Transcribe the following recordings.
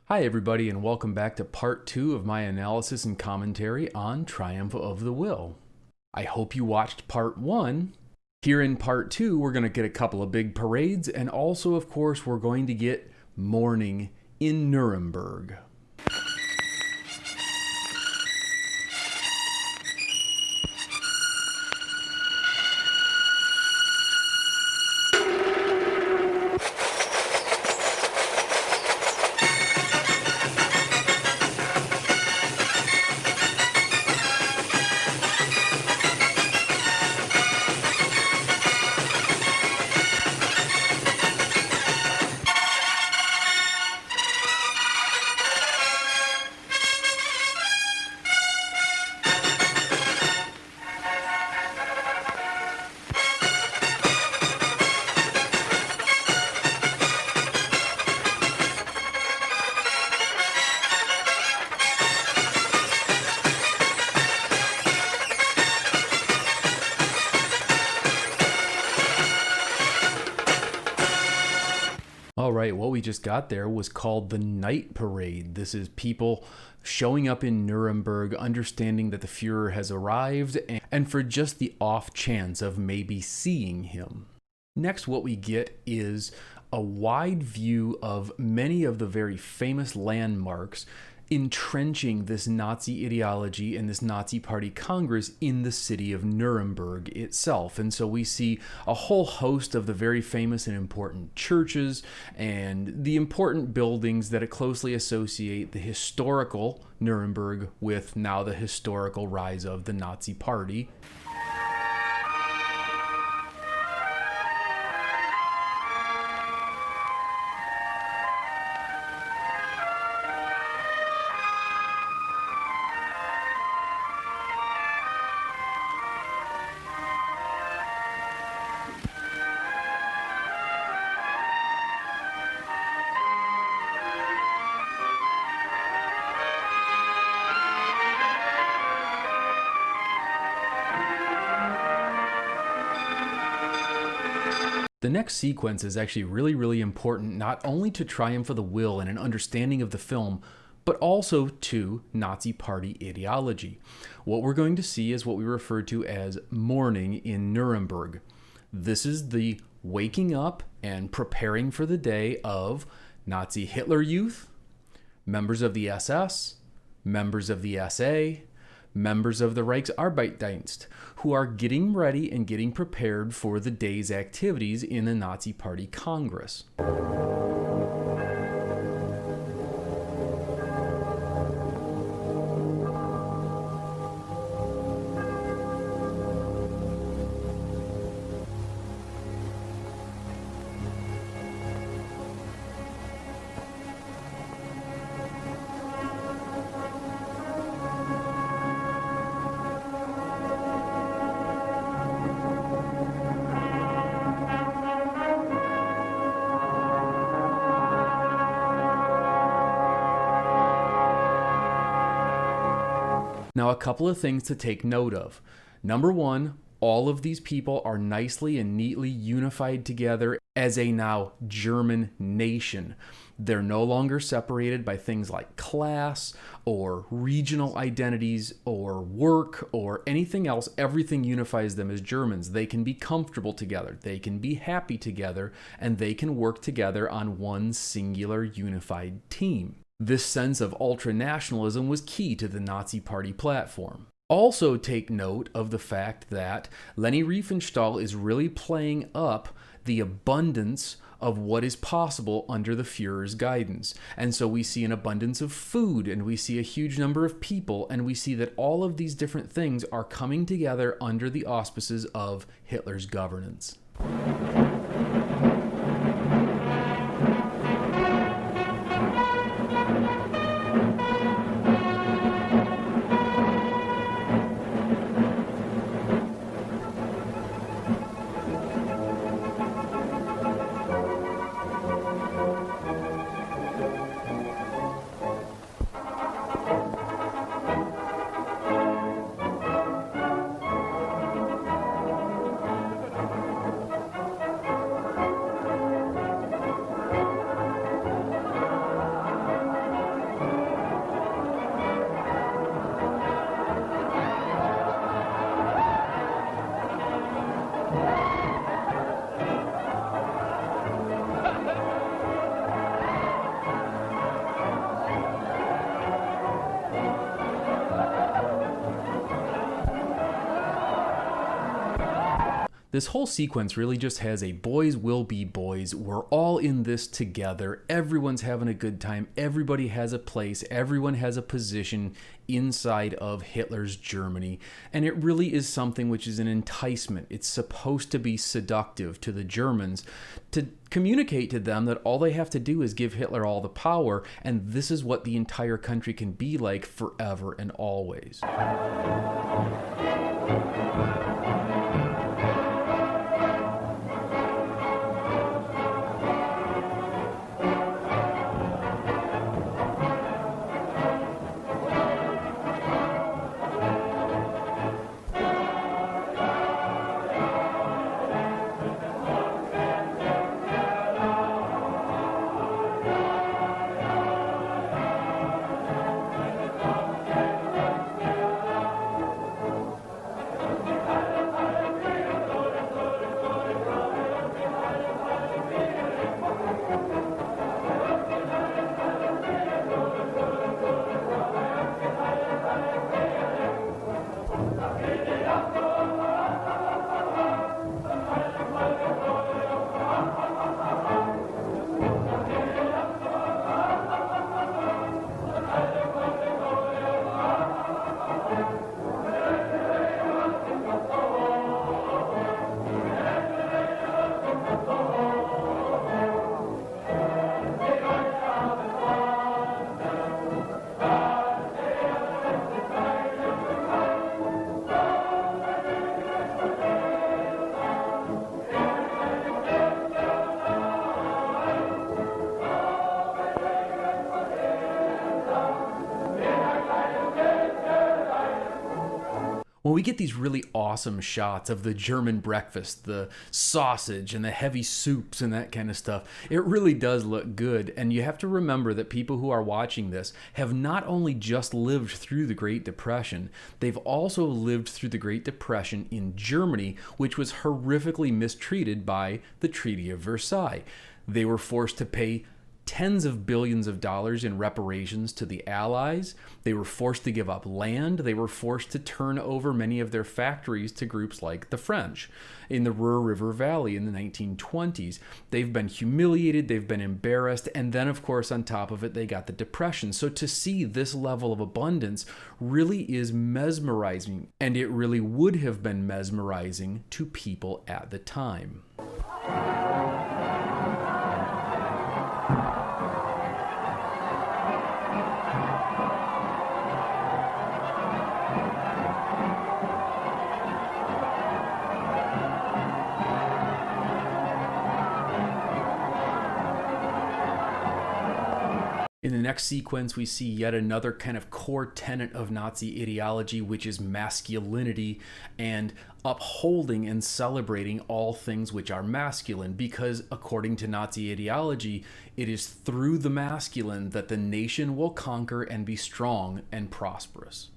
Hi everybody, and welcome back to part 2 of my analysis and commentary on Triumph of the Will. I hope you watched part 1. Here in part 2, we're going to get a couple of big parades, and also, of course, we're going to get mourning in Nuremberg. All right, what we just got there was called the Night Parade. This is people showing up in Nuremberg, understanding that the Fuhrer has arrived, and for just the off chance of maybe seeing him. Next, what we get is a wide view of many of the very famous landmarks entrenching this Nazi ideology and this Nazi Party Congress in the city of Nuremberg itself. And so we see a whole host of the very famous and important churches and the important buildings that closely associate the historical Nuremberg with now the historical rise of the Nazi Party. The next sequence is actually really important, not only to Triumph of the Will and an understanding of the film, but also to Nazi Party ideology. What we're going to see is what we refer to as mourning in Nuremberg. This is the waking up and preparing for the day of Nazi Hitler Youth, members of the SS, members of the SA, members of the Reichsarbeitsdienst, who are getting ready and getting prepared for the day's activities in the Nazi Party Congress. Now, a couple of things to take note of. Number one, all of these people are nicely and neatly unified together as a now German nation. They're no longer separated by things like class or regional identities or work or anything else. Everything unifies them as Germans. They can be comfortable together, they can be happy together, and they can work together on one singular unified team. This sense of ultranationalism was key to the Nazi Party platform. Also take note of the fact that Leni Riefenstahl is really playing up the abundance of what is possible under the Fuhrer's guidance. And so we see an abundance of food, and we see a huge number of people, and we see that all of these different things are coming together under the auspices of Hitler's governance. This whole sequence really just has a boys will be boys. We're all in this together. Everyone's having a good time. Everybody has a place. Everyone has a position inside of Hitler's Germany. And it really is something which is an enticement. It's supposed to be seductive to the Germans to communicate to them that all they have to do is give Hitler all the power, and this is what the entire country can be like forever and always. When we get these really awesome shots of the German breakfast, the sausage and the heavy soups and that kind of stuff, it really does look good. And you have to remember that people who are watching this have not only just lived through the Great Depression, they've also lived through the Great Depression in Germany, which was horrifically mistreated by the Treaty of Versailles. They were forced to pay tens of billions of dollars in reparations to the Allies. They were forced to give up land. They were forced to turn over many of their factories to groups like the French in the Ruhr River Valley in the 1920s. They've been humiliated, they've been embarrassed, and then of course on top of it they got the Depression. So to see this level of abundance really is mesmerizing, and it really would have been mesmerizing to people at the time. In the next sequence, we see yet another kind of core tenet of Nazi ideology, which is masculinity and upholding and celebrating all things which are masculine, because according to Nazi ideology, it is through the masculine that the nation will conquer and be strong and prosperous.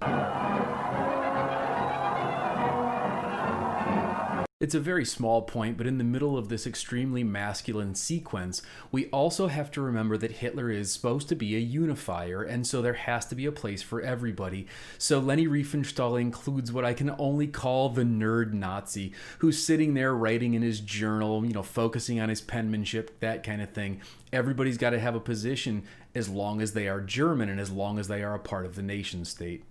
It's a very small point, but in the middle of this extremely masculine sequence, we also have to remember that Hitler is supposed to be a unifier, and so there has to be a place for everybody. So Leni Riefenstahl includes what I can only call the nerd Nazi, who's sitting there writing in his journal, focusing on his penmanship, that kind of thing. Everybody's got to have a position as long as they are German and as long as they are a part of the nation state.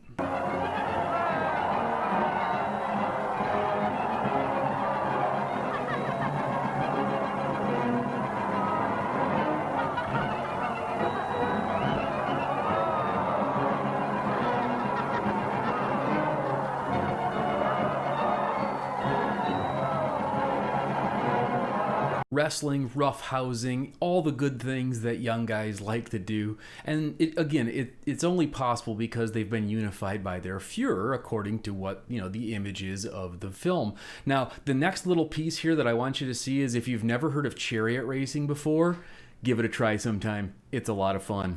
Wrestling, roughhousing, all the good things that young guys like to do. And it's only possible because they've been unified by their Führer, according to what, the image is of the film. Now, the next little piece here that I want you to see is, if you've never heard of chariot racing before, give it a try sometime. It's a lot of fun.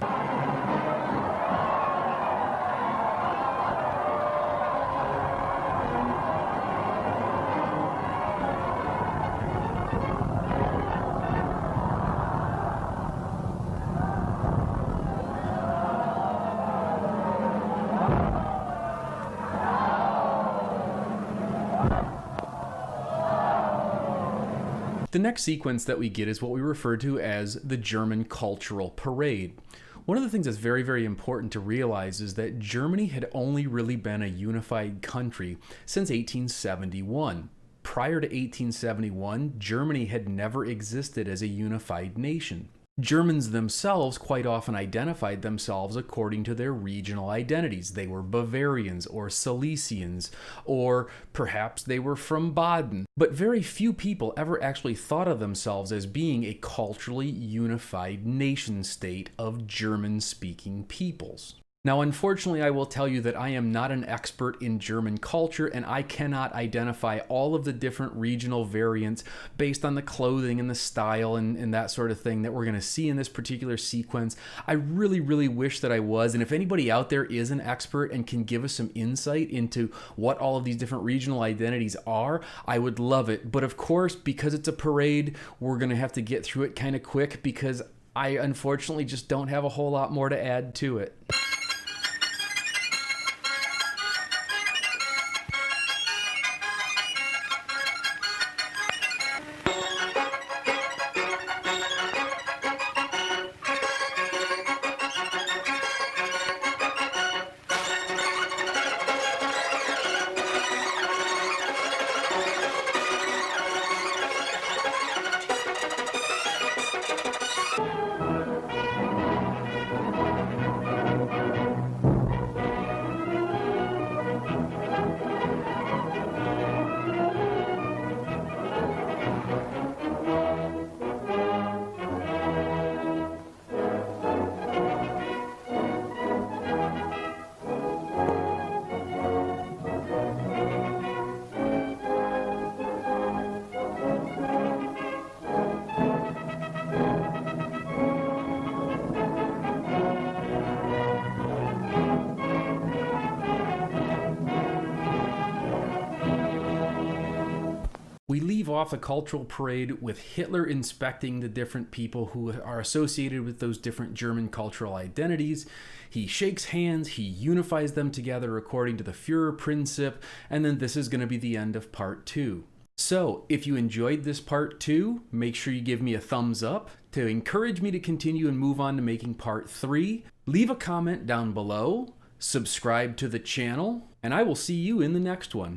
The next sequence that we get is what we refer to as the German Cultural Parade. One of the things that's very, very important to realize is that Germany had only really been a unified country since 1871. Prior to 1871, Germany had never existed as a unified nation. Germans themselves quite often identified themselves according to their regional identities. They were Bavarians or Silesians, or perhaps they were from Baden. But very few people ever actually thought of themselves as being a culturally unified nation state of German-speaking peoples. Now, unfortunately, I will tell you that I am not an expert in German culture, and I cannot identify all of the different regional variants based on the clothing and the style and that sort of thing that we're going to see in this particular sequence. I really, really wish that I was, and if anybody out there is an expert and can give us some insight into what all of these different regional identities are, I would love it. But of course, because it's a parade, we're going to have to get through it kind of quick because I unfortunately just don't have a whole lot more to add to it. We leave off the cultural parade with Hitler inspecting the different people who are associated with those different German cultural identities. He shakes hands, he unifies them together according to the Führerprinzip, and then this is going to be the end of part 2. So, if you enjoyed this part 2, make sure you give me a thumbs up to encourage me to continue and move on to making part 3. Leave a comment down below, subscribe to the channel, and I will see you in the next one.